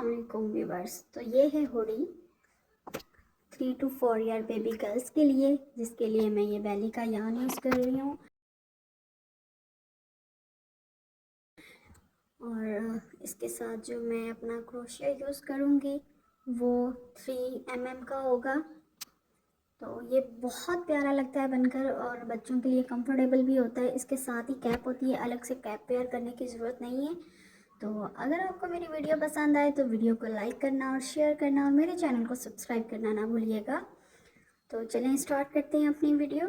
अस्सलाम वालेकुम व्यूअर्स। तो ये है hoodie 3 to 4 year baby girls के लिए, जिसके लिए मैं ये बैली का यान यूज़ कर रही हूँ। और इसके साथ जो मैं अपना क्रोशिया यूज़ करूँगी वो 3 mm का होगा। तो ये बहुत प्यारा लगता है बनकर और बच्चों के लिए कंफर्टेबल भी होता है। इसके साथ ही कैप होती है, अलग से कैप पेयर करने की ज़रूरत नहीं है। तो अगर आपको मेरी वीडियो पसंद आए तो वीडियो को लाइक करना और शेयर करना और मेरे चैनल को सब्सक्राइब करना ना भूलिएगा। तो चलें स्टार्ट करते हैं अपनी वीडियो।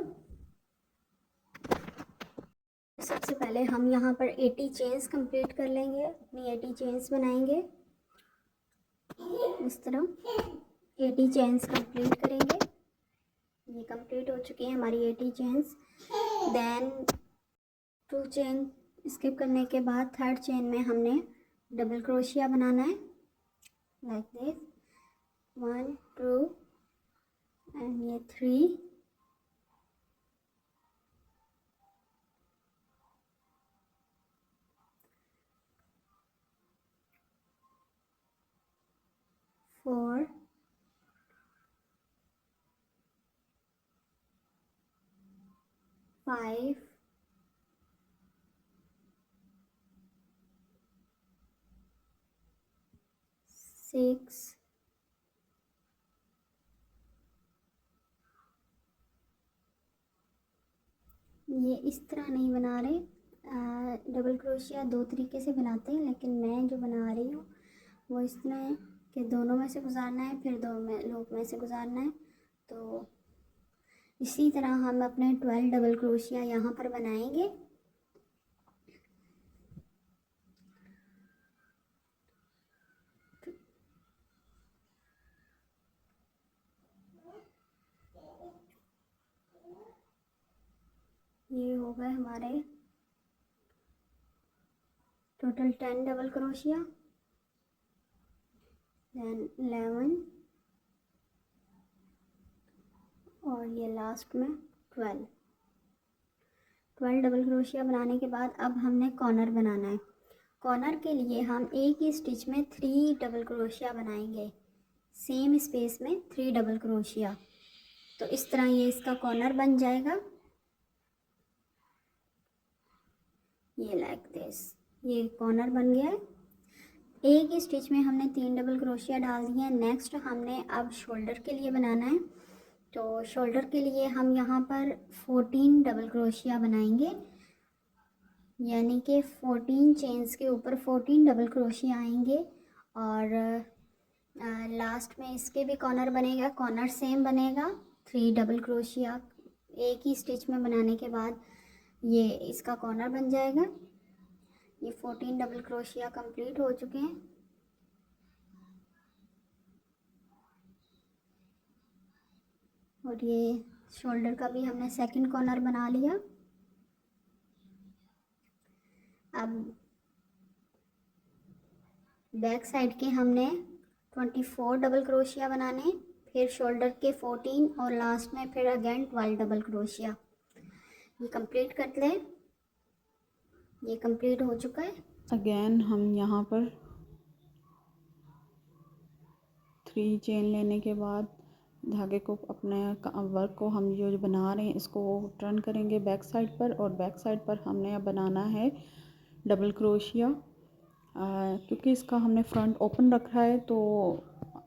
सबसे पहले हम यहाँ पर 80 चेन्स कंप्लीट कर लेंगे, अपनी 80 चेन्स बनाएंगे। इस तरह 80 चेन्स कंप्लीट करेंगे। ये कंप्लीट हो चुकी है हमारी 80 चेन्स। देन 2 चेन स्किप करने के बाद थर्ड चेन में हमने डबल क्रोशिया बनाना है, लाइक दिस 1 2 एंड ये 3। फोर 5 6 ये इस तरह नहीं बना रहे। डबल क्रोशिया दो तरीके से बनाते हैं, लेकिन मैं जो बना रही हूँ वो इस तरह है कि दोनों में से गुजारना है, फिर दो में लूप में से गुजारना है। तो इसी तरह हम अपने 12 डबल क्रोशिया यहाँ पर बनाएंगे। ये हो गए हमारे टोटल 10 डबल क्रोशिया, देन 11 और ये लास्ट में 12 डबल क्रोशिया बनाने के बाद अब हमने कॉर्नर बनाना है। कॉर्नर के लिए हम एक ही स्टिच में 3 डबल क्रोशिया बनाएंगे, सेम स्पेस में 3 डबल क्रोशिया। तो इस तरह ये इसका कॉर्नर बन जाएगा। ये लाइक दिस, ये कॉर्नर बन गया है। एक ही स्टिच में हमने 3 डबल क्रोशिया डाल दिए हैं। नेक्स्ट हमने अब शोल्डर के लिए बनाना है। तो शोल्डर के लिए हम यहाँ पर 14 डबल क्रोशिया बनाएंगे, यानी कि 14 चेन्स के ऊपर 14 डबल क्रोशिया आएंगे। और लास्ट में इसके भी कॉर्नर बनेगा, कॉर्नर सेम बनेगा 3 डबल क्रोशिया एक ही स्टिच में बनाने के बाद ये इसका कॉर्नर बन जाएगा। ये 14 डबल क्रोशिया कंप्लीट हो चुके हैं। और ये शोल्डर का भी हमने सेकंड कॉर्नर बना लिया। अब बैक साइड के हमने 24 डबल क्रोशिया बनाने, फिर शोल्डर के 14 और लास्ट में फिर अगेन 12 डबल क्रोशिया। ये कंप्लीट कर लें। ये कंप्लीट हो चुका है। अगेन हम यहाँ पर 3 चेन लेने के बाद धागे को अपने वर्क को हम जो बना रहे हैं इसको टर्न करेंगे बैक साइड पर, और बैक साइड पर हमने अब बनाना है डबल क्रोशिया। क्योंकि इसका हमने फ्रंट ओपन रखा है तो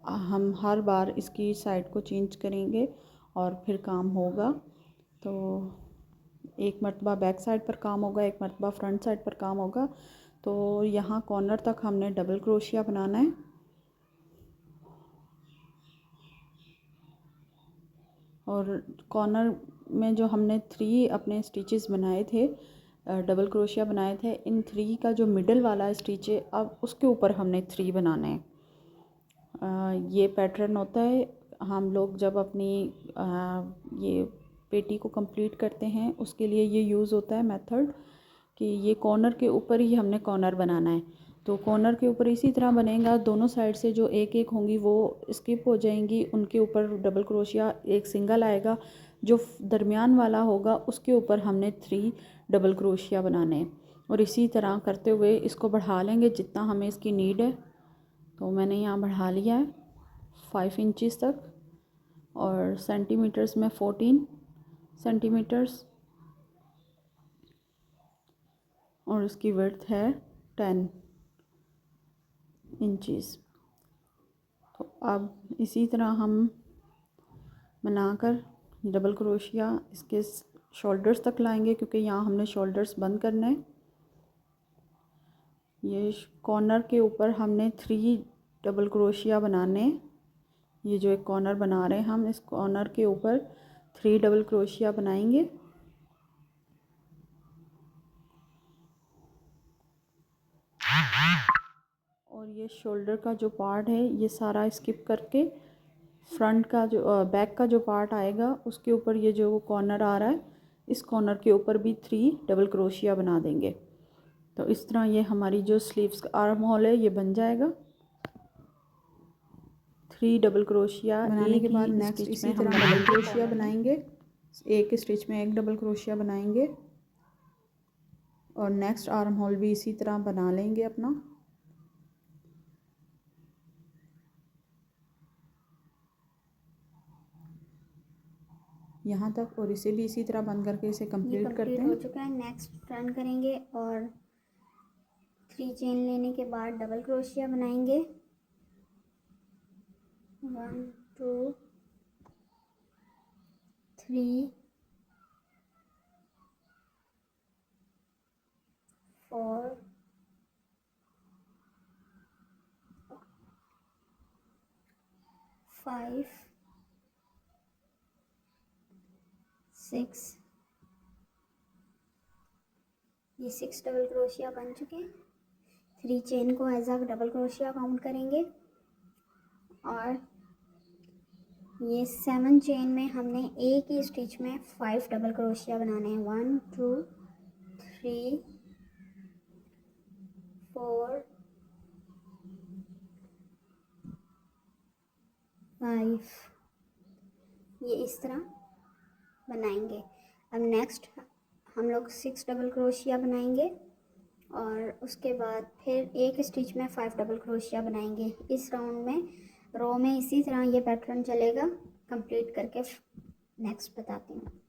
हम हर बार इसकी साइड को चेंज करेंगे और फिर काम होगा। तो एक मरतबा बैक साइड पर काम होगा, एक मरतबा फ्रंट साइड पर काम होगा। तो यहाँ कॉर्नर तक हमने डबल क्रोशिया बनाना है। और कॉर्नर में जो हमने 3 अपने स्टिचेस बनाए थे, डबल क्रोशिया बनाए थे, इन 3 का जो मिडल वाला स्टिच है अब उसके ऊपर हमने 3 बनाने हैं। ये पैटर्न होता है हम लोग जब अपनी ये पेटी को कंप्लीट करते हैं उसके लिए ये यूज़ होता है मेथड कि ये कॉर्नर के ऊपर ही हमने कॉर्नर बनाना है। तो कॉर्नर के ऊपर इसी तरह बनेगा, दोनों साइड से जो एक एक होंगी वो स्किप हो जाएंगी, उनके ऊपर डबल क्रोशिया एक सिंगल आएगा, जो दरमियान वाला होगा उसके ऊपर हमने 3 डबल क्रोशिया बनाने हैं। और इसी तरह करते हुए इसको बढ़ा लेंगे जितना हमें इसकी नीड है। तो मैंने यहाँ बढ़ा लिया है 5 इंचज़ तक, और सेंटीमीटर्स में 14 सेंटीमीटर्स, और उसकी विड्थ है 10 इंचज़। तो अब इसी तरह हम बनाकर डबल क्रोशिया इसके शोल्डर्स तक लाएंगे, क्योंकि यहाँ हमने शोल्डर्स बंद करने हैं। ये कॉर्नर के ऊपर हमने 3 डबल क्रोशिया बनाने हैं। ये जो एक कॉर्नर बना रहे हैं हम, इस कॉर्नर के ऊपर 3 डबल क्रोशिया बनाएंगे। और ये शोल्डर का जो पार्ट है ये सारा स्किप करके फ्रंट का जो बैक का जो पार्ट आएगा उसके ऊपर ये जो कॉर्नर आ रहा है, इस कॉर्नर के ऊपर भी 3 डबल क्रोशिया बना देंगे। तो इस तरह ये हमारी जो स्लीव्स का आर्म होल है ये बन जाएगा। 3 डबल क्रोशिया बनाने के बाद नेक्स्ट इसी तरह डबल क्रोशिया बनाएंगे। एक स्टिच में 1 डबल क्रोशिया बनाएंगे, और नेक्स्ट आर्म होल भी इसी तरह बना लेंगे अपना। यहाँ तक, और इसे भी इसी तरह बंद करके इसे कंप्लीट करते हैं। हो चुका है। नेक्स्ट टर्न करेंगे और 3 चेन लेने के बाद डबल क्रोशिया बनाएंगे। 1 2 3 4 5 6। ये 6 डबल क्रोशिया बन चुके हैं। 3 चेन को as a double crochet count करेंगे, और ये 7 चेन में हमने एक ही स्टिच में 5 डबल क्रोशिया बनाने हैं। 1 2 3 4 5। ये इस तरह बनाएंगे। अब नेक्स्ट हम लोग 6 डबल क्रोशिया बनाएंगे, और उसके बाद फिर एक स्टिच में 5 डबल क्रोशिया बनाएंगे। इस राउंड में रो में इसी तरह ये पैटर्न चलेगा। कंप्लीट करके नेक्स्ट बताती हूँ।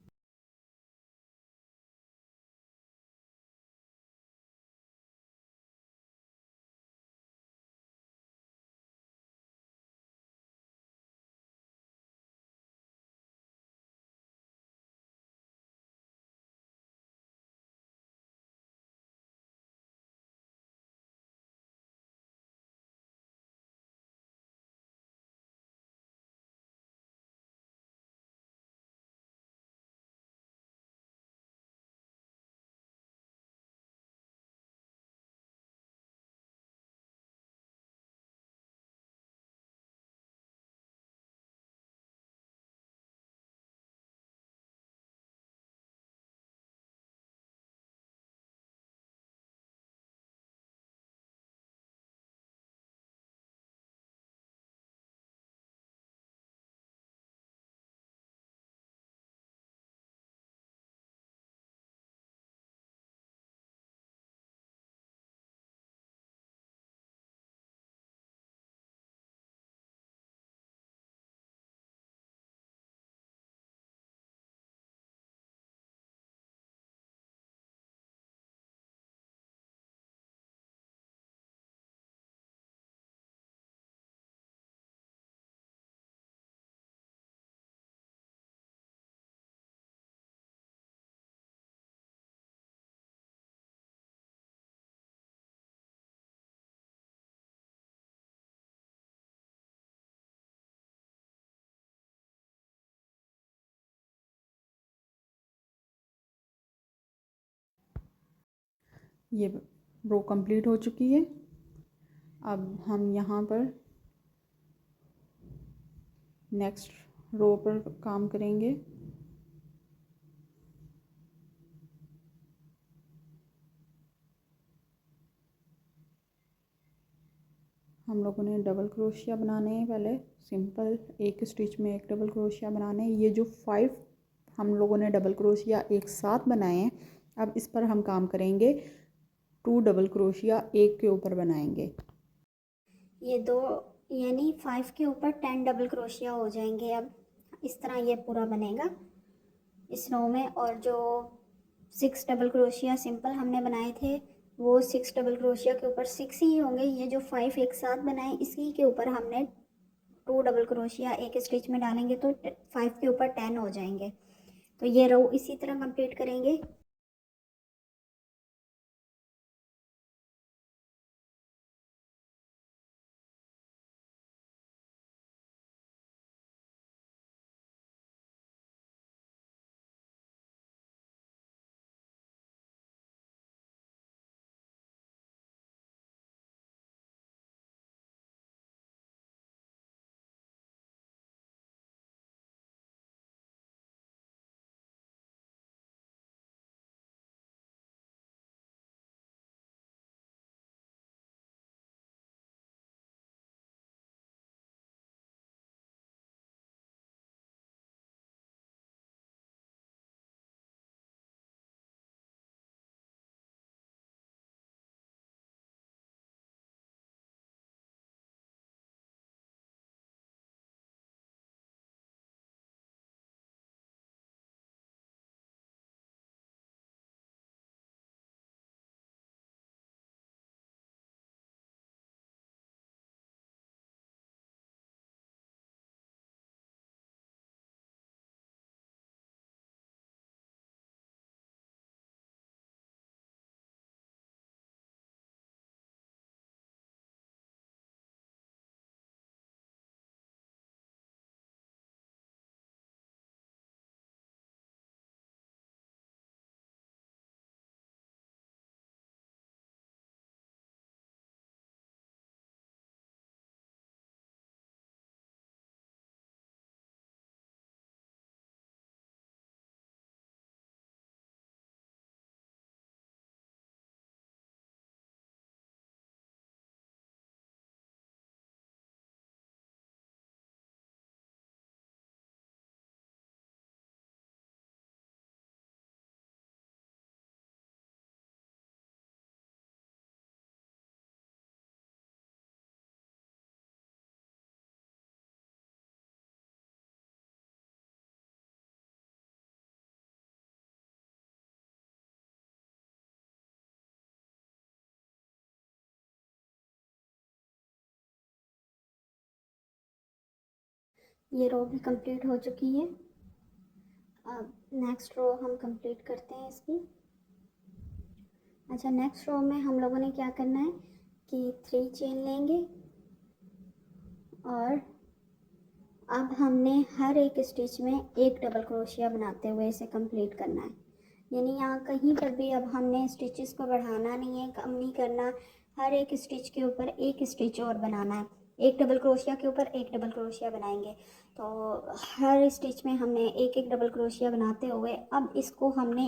ये रो कंप्लीट हो चुकी है। अब हम यहाँ पर नेक्स्ट रो पर काम करेंगे। हम लोगों ने डबल क्रोशिया बनाने हैं। पहले सिंपल एक स्टिच में 1 डबल क्रोशिया बनाने हैं। ये जो 5 हम लोगों ने डबल क्रोशिया एक साथ बनाए हैं, अब इस पर हम काम करेंगे। 2 डबल क्रोशिया एक के ऊपर बनाएंगे। ये दो यानी 5 के ऊपर 10 डबल क्रोशिया हो जाएंगे। अब इस तरह ये पूरा बनेगा इस रो में। और जो 6 डबल क्रोशिया सिंपल हमने बनाए थे वो 6 डबल क्रोशिया के ऊपर 6 ही होंगे। ये जो 5 एक साथ बनाए इसी के ऊपर हमने 2 डबल क्रोशिया एक स्टिच में डालेंगे तो 5 के ऊपर 10 हो जाएंगे। तो ये रो इसी तरह कंप्लीट करेंगे। ये रो भी कंप्लीट हो चुकी है। अब नेक्स्ट रो हम कंप्लीट करते हैं इसकी। अच्छा, नेक्स्ट रो में हम लोगों ने क्या करना है कि 3 चेन लेंगे और अब हमने हर एक स्टिच में एक डबल क्रोशिया बनाते हुए इसे कंप्लीट करना है। यानी यहाँ कहीं पर भी अब हमने स्टिचेस को बढ़ाना नहीं है, कम नहीं करना। हर एक स्टिच के ऊपर एक स्टिच और बनाना है। एक डबल क्रोशिया के ऊपर एक डबल क्रोशिया बनाएंगे। तो हर स्टिच में हमने एक एक डबल क्रोशिया बनाते हुए अब इसको हमने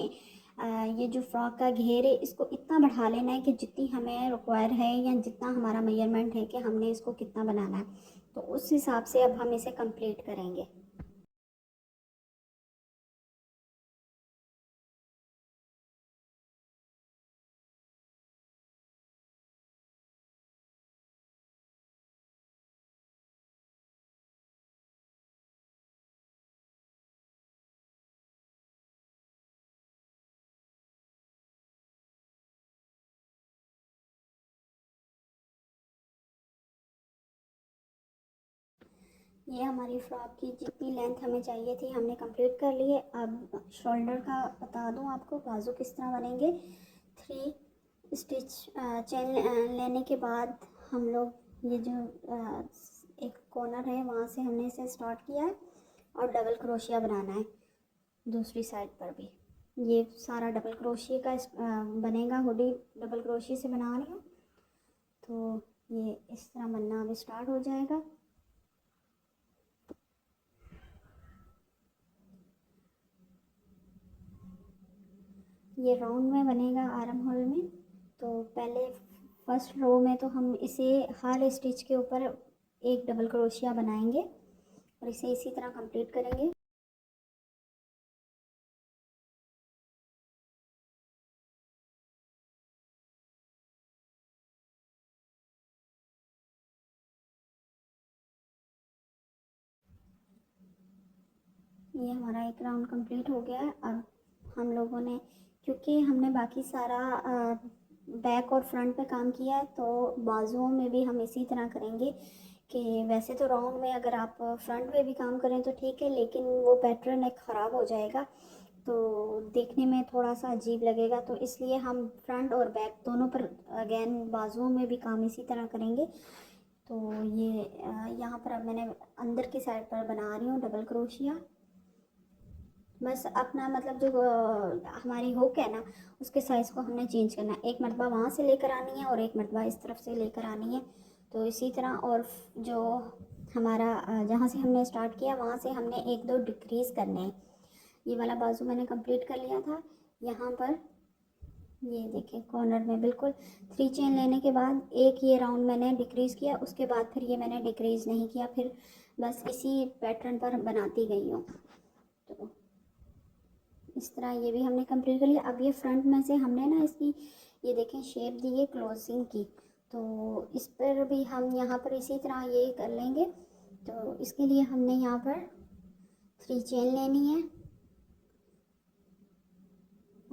ये जो फ्रॉक का घेर है इसको इतना बढ़ा लेना है कि जितनी हमें रिक्वायर है या जितना हमारा मेजरमेंट है कि हमने इसको कितना बनाना है, तो उस हिसाब से अब हम इसे कंप्लीट करेंगे। ये हमारी फ्रॉक की जितनी लेंथ हमें चाहिए थी हमने कंप्लीट कर ली है। अब शोल्डर का बता दूं आपको, बाजू किस तरह बनेंगे। 3 स्टिच चेन लेने के बाद हम लोग ये जो एक कॉर्नर है वहाँ से हमने इसे स्टार्ट किया है और डबल क्रोशिया बनाना है दूसरी साइड पर भी। ये सारा डबल क्रोशिया का बनेगा। हुडी डबल क्रोशिया से बना रही हूँ, तो ये इस तरह बनना अब स्टार्ट हो जाएगा। ये राउंड में बनेगा आर्म होल में। तो पहले फर्स्ट रो में तो हम इसे हर स्टिच के ऊपर एक डबल क्रोशिया बनाएंगे और इसे इसी तरह कंप्लीट करेंगे। ये हमारा एक राउंड कंप्लीट हो गया है। अब हम लोगों ने, क्योंकि हमने बाकी सारा बैक और फ्रंट पे काम किया है, तो बाजुओं में भी हम इसी तरह करेंगे कि वैसे तो राउंड में अगर आप फ्रंट पे भी काम करें तो ठीक है, लेकिन वो पैटर्न एक ख़राब हो जाएगा तो देखने में थोड़ा सा अजीब लगेगा। तो इसलिए हम फ्रंट और बैक दोनों पर अगेन बाजुओं में भी काम इसी तरह करेंगे। तो ये यहाँ पर अब मैंने अंदर की साइड पर बना रही हूँ डबल क्रोशिया। बस अपना मतलब जो हमारी हुक है ना, उसके साइज़ को हमने चेंज करना है। एक मरतबा वहाँ से लेकर आनी है और एक मरतबा इस तरफ से लेकर आनी है। तो इसी तरह, और जो हमारा जहाँ से हमने स्टार्ट किया वहाँ से हमने एक दो डिक्रीज़ करने हैं। ये वाला बाजू मैंने कंप्लीट कर लिया था। यहाँ पर ये देखें कॉर्नर में बिल्कुल 3 चेन लेने के बाद एक ये राउंड मैंने डिक्रीज़ किया, उसके बाद फिर ये मैंने डिक्रीज़ नहीं किया, फिर बस इसी पैटर्न पर बनाती गई हूँ। तो इस तरह ये भी हमने कंप्लीट कर लिया। अब ये फ्रंट में से हमने ना इसकी ये देखें शेप दी है क्लोजिंग की, तो इस पर भी हम यहाँ पर इसी तरह ये कर लेंगे। तो इसके लिए हमने यहाँ पर 3 चेन लेनी है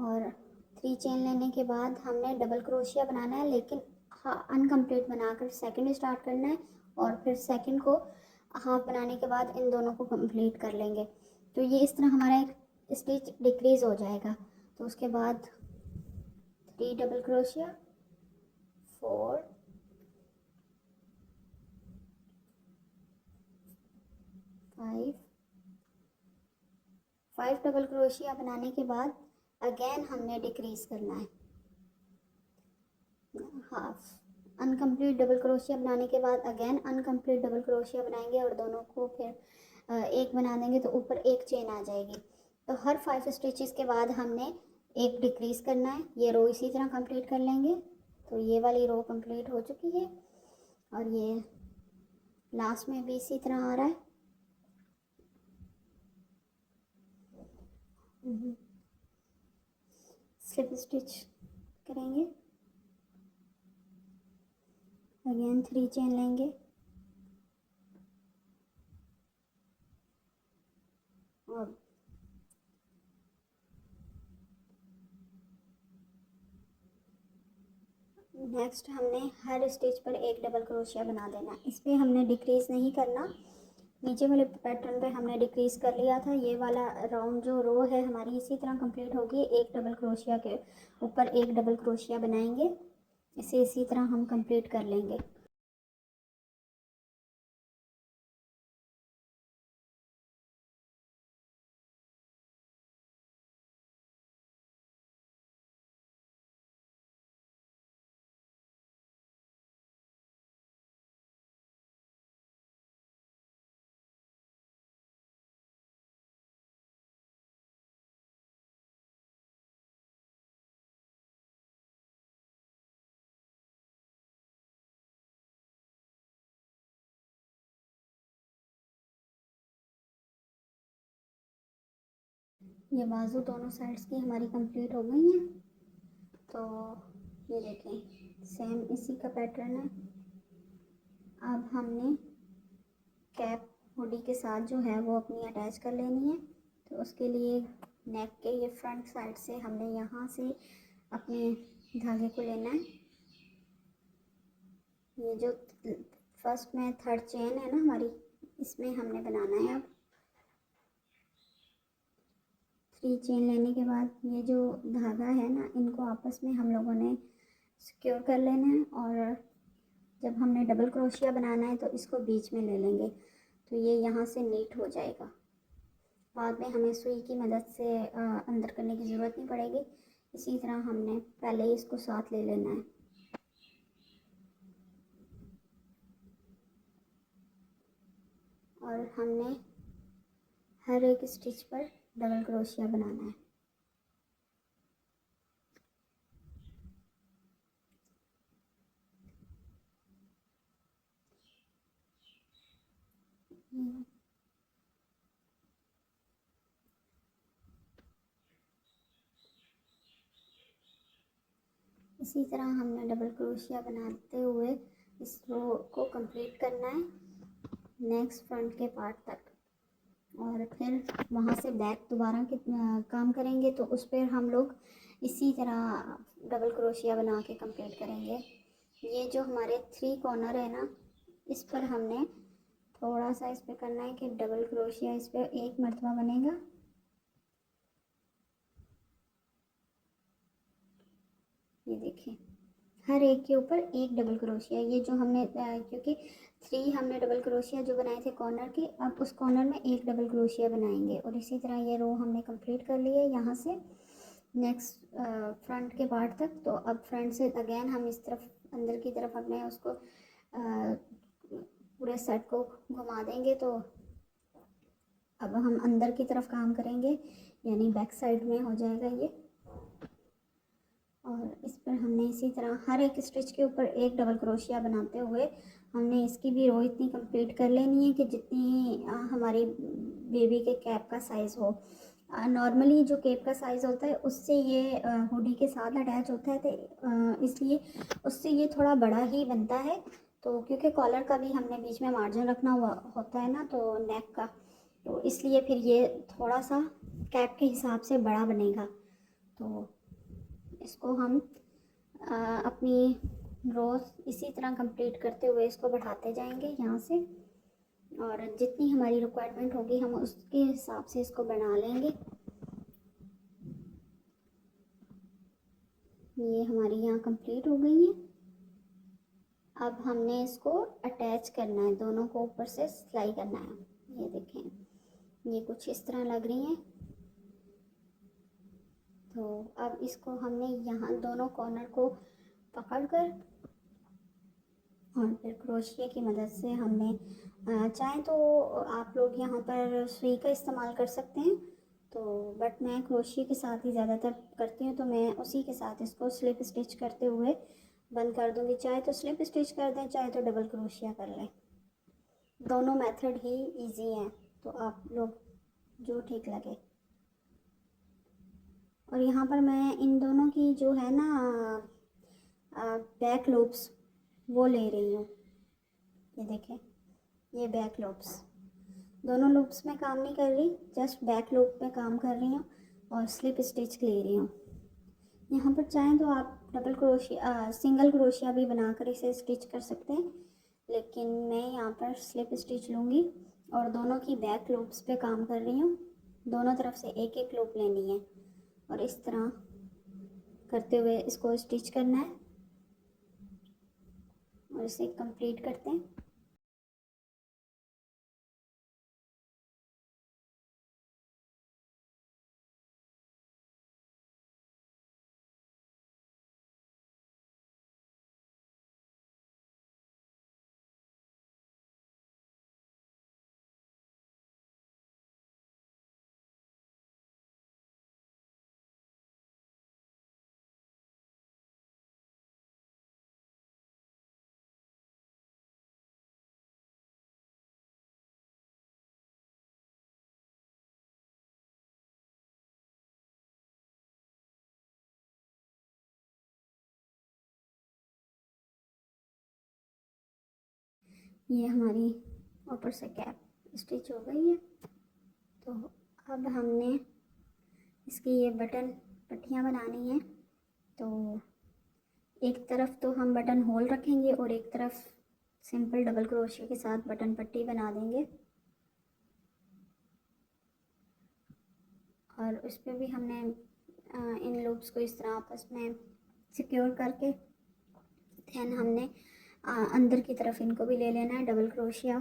और 3 चेन लेने के बाद हमने डबल क्रोशिया बनाना है, लेकिन हाँ अनकम्प्लीट बनाकर सेकंड स्टार्ट करना है और फिर सेकंड को हाफ बनाने के बाद इन दोनों को कंप्लीट कर लेंगे। तो ये इस तरह हमारा एक स्टिच डिक्रीज हो जाएगा। तो उसके बाद 3 डबल क्रोशिया, 4, 5 डबल क्रोशिया बनाने के बाद अगेन हमने डिक्रीज करना है हाफ। अनकम्प्लीट डबल क्रोशिया बनाने के बाद अगेन अनकम्प्लीट डबल क्रोशिया बनाएंगे और दोनों को फिर एक बना देंगे तो ऊपर एक चेन आ जाएगी। तो हर 5 स्टिचेस के बाद हमने एक डिक्रीज करना है। ये रो इसी तरह कंप्लीट कर लेंगे। तो ये वाली रो कंप्लीट हो चुकी है और ये लास्ट में भी इसी तरह आ रहा है। स्लिप स्टिच करेंगे, अगेन 3 चेन लेंगे और नेक्स्ट हमने हर स्टिच पर एक डबल क्रोशिया बना देना। इस पर हमने डिक्रीज़ नहीं करना। नीचे वाले पैटर्न पे हमने डिक्रीज़ कर लिया था। ये वाला राउंड जो रो है हमारी इसी तरह कंप्लीट होगी। एक डबल क्रोशिया के ऊपर एक डबल क्रोशिया बनाएंगे, इसे इसी तरह हम कंप्लीट कर लेंगे। ये बाजू दोनों साइड्स की हमारी कंप्लीट हो गई हैं। तो ये देखें सेम इसी का पैटर्न है। अब हमने कैप हुडी के साथ जो है वो अपनी अटैच कर लेनी है। तो उसके लिए नेक के ये फ्रंट साइड से हमने यहाँ से अपने धागे को लेना है। ये जो फर्स्ट में थर्ड चेन है ना हमारी, इसमें हमने बनाना है। अब 3 चेन लेने के बाद ये जो धागा है ना, इनको आपस में हम लोगों ने सिक्योर कर लेना है और जब हमने डबल क्रोशिया बनाना है तो इसको बीच में ले लेंगे, तो ये यहाँ से नीट हो जाएगा। बाद में हमें सुई की मदद से अंदर करने की ज़रूरत नहीं पड़ेगी। इसी तरह हमने पहले ही इसको साथ ले लेना है। और हमने हर एक स्टिच पर डबल क्रोशिया बनाना है। इसी तरह हमने डबल क्रोशिया बनाते हुए इस रो को कंप्लीट करना है नेक्स्ट फ्रंट के पार्ट तक। और फिर वहाँ से बैक दोबारा काम करेंगे, तो उस पर हम लोग इसी तरह डबल क्रोशिया बना के कंप्लीट करेंगे। ये जो हमारे 3 कॉर्नर है ना, इस पर हमने थोड़ा सा इस पर करना है कि डबल क्रोशिया इस पर एक मरतबा बनेगा। ये देखिए, हर एक के ऊपर एक डबल क्रोशिया। ये जो हमने क्योंकि 3 हमने डबल क्रोशिया जो बनाए थे कॉर्नर के, अब उस कॉर्नर में एक डबल क्रोशिया बनाएंगे। और इसी तरह ये रो हमने कंप्लीट कर ली है यहाँ से नेक्स्ट फ्रंट के पार्ट तक। तो अब फ्रंट से अगेन हम इस तरफ अंदर की तरफ अपने उसको पूरे सेट को घुमा देंगे। तो अब हम अंदर की तरफ काम करेंगे, यानी बैक साइड में हो जाएगा ये। और इस पर हमने इसी तरह हर एक स्टिच के ऊपर एक डबल क्रोशिया बनाते हुए हमने इसकी भी रो इतनी कंप्लीट कर लेनी है कि जितनी हमारी बेबी के कैप का साइज़ हो। नॉर्मली जो केप का साइज़ होता है उससे ये हुडी के साथ अटैच होता है, तो इसलिए उससे ये थोड़ा बड़ा ही बनता है। तो क्योंकि कॉलर का भी हमने बीच में मार्जिन रखना हुआ होता है ना, तो नेक का, तो इसलिए फिर ये थोड़ा सा कैप के हिसाब से बड़ा बनेगा। तो इसको हम अपनी रोज़ इसी तरह कंप्लीट करते हुए इसको बढ़ाते जाएंगे यहाँ से, और जितनी हमारी रिक्वायरमेंट होगी हम उसके हिसाब से इसको बना लेंगे। ये हमारी यहाँ कंप्लीट हो गई है। अब हमने इसको अटैच करना है, दोनों को ऊपर से सिलाई करना है। ये देखें, ये कुछ इस तरह लग रही हैं। तो अब इसको हमने यहाँ दोनों कॉर्नर को पकड़कर और फिर क्रोशिया की मदद से हमने चाहें तो आप लोग यहाँ पर सुई का इस्तेमाल कर सकते हैं, तो बट मैं क्रोशिया के साथ ही ज़्यादातर करती हूँ, तो मैं उसी के साथ इसको स्लिप स्टिच करते हुए बंद कर दूँगी। चाहे तो स्लिप स्टिच कर दें, चाहे तो डबल क्रोशिया कर लें, दोनों मेथड ही इजी हैं, तो आप लोग जो ठीक लगे। और यहाँ पर मैं इन दोनों की जो है ना बैक लूप्स वो ले रही हूँ। ये देखें, ये बैक लूप्स, दोनों लूप्स में काम नहीं कर रही, जस्ट बैक लूप में काम कर रही हूँ और स्लिप स्टिच ले रही हूँ। यहाँ पर चाहें तो आप डबल क्रोशिया सिंगल क्रोशिया भी बनाकर इसे स्टिच कर सकते हैं, लेकिन मैं यहाँ पर स्लिप स्टिच लूँगी और दोनों की बैक लूप्स पे काम कर रही हूँ। दोनों तरफ से एक एक लूप लेनी है और इस तरह करते हुए इसको स्टिच करना है और इसे कंप्लीट करते हैं। ये हमारी ऊपर से कैप स्टिच हो गई है। तो अब हमने इसकी ये बटन पट्टियाँ बनानी है। तो एक तरफ तो हम बटन होल रखेंगे और एक तरफ सिंपल डबल क्रोशिया के साथ बटन पट्टी बना देंगे, और उस पर भी हमने इन लूप्स को इस तरह आपस में सिक्योर करके दैन हमने अंदर की तरफ इनको भी ले लेना है डबल क्रोशिया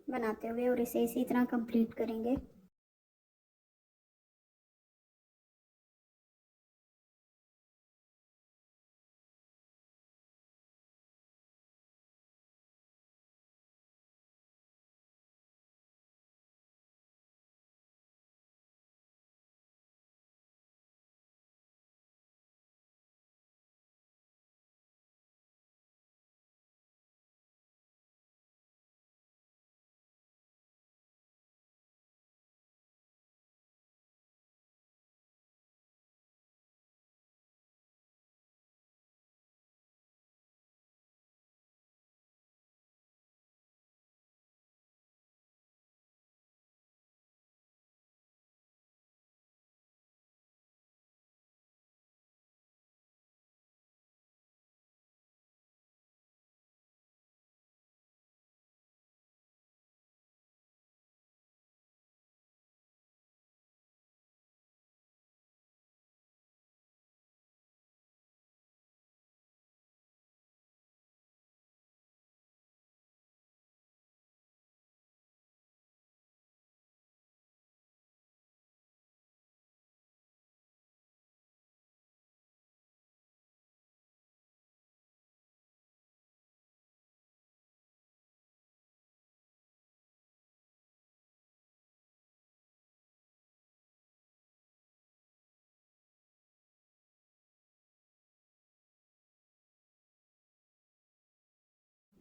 बनाते हुए, और इसे इसी तरह कंप्लीट करेंगे।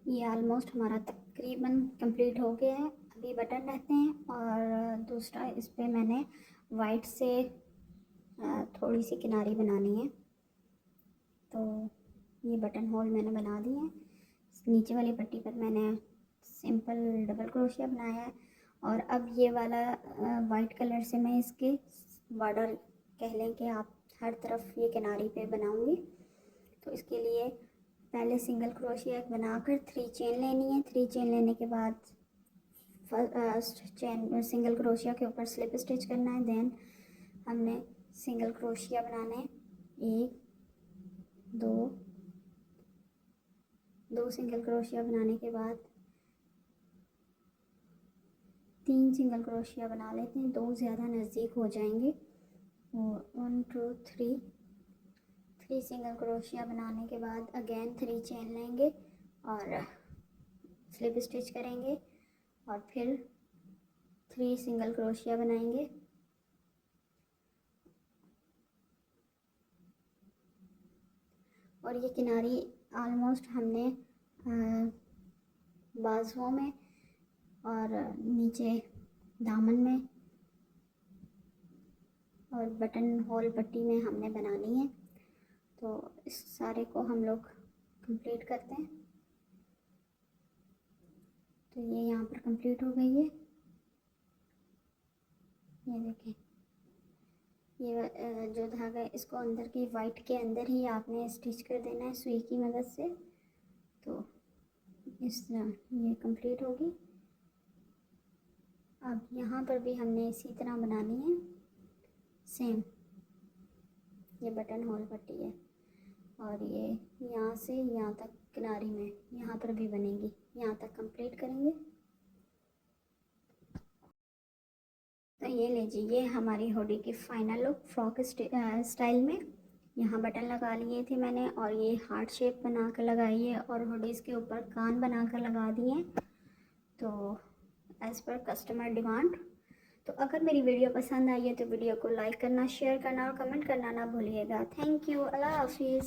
ये ऑलमोस्ट हमारा तकरीबन कंप्लीट हो गया है। अभी बटन रहते हैं और दूसरा इस पर मैंने वाइट से थोड़ी सी किनारी बनानी है। तो ये बटन होल मैंने बना दिए हैं। नीचे वाली पट्टी पर मैंने सिंपल डबल क्रोशिया बनाया है और अब ये वाला वाइट कलर से मैं इसके बॉर्डर कह लें कि आप हर तरफ ये किनारी पे बनाऊंगी। तो इसके लिए पहले सिंगल क्रोशिया बनाकर 3 चेन लेनी है। 3 चेन लेने के बाद फर्स्ट चेन सिंगल क्रोशिया के ऊपर स्लिप स्टिच करना है। देन हमने सिंगल क्रोशिया बनाने 1 2 सिंगल क्रोशिया बनाने के बाद 3 सिंगल क्रोशिया बना लेते हैं, 2 ज़्यादा नज़दीक हो जाएंगे। और 1 2 3 सिंगल क्रोशिया बनाने के बाद अगेन 3 चेन लेंगे और स्लिप स्टिच करेंगे और फिर 3 सिंगल क्रोशिया बनाएंगे और ये किनारी ऑलमोस्ट हमने बाजुओं में और नीचे दामन में और बटन होल पट्टी में हमने बनानी है। तो इस सारे को हम लोग कंप्लीट करते हैं। तो ये यहाँ पर कंप्लीट हो गई है। ये देखें, ये जो धागा है इसको अंदर की वाइट के अंदर ही आपने स्टिच कर देना है सुई की मदद से। तो इस ये कंप्लीट होगी। अब यहाँ पर भी हमने इसी तरह बनानी है सेम। ये बटन होल पट्टी है और ये यहाँ से यहाँ तक किनारी में यहाँ पर भी बनेगी। यहाँ तक कंप्लीट करेंगे। तो ये लीजिए, ये हमारी हुडी की फाइनल लुक फ्रॉक स्टाइल में। यहाँ बटन लगा लिए थे मैंने और ये हार्ट शेप बना कर लगाई है और हुडीज़ के ऊपर कान बना कर लगा दिए। तो एज़ पर कस्टमर डिमांड। तो अगर मेरी वीडियो पसंद आई है तो वीडियो को लाइक करना, शेयर करना और कमेंट करना ना भूलिएगा। Thank you. अल्लाह हाफिज़।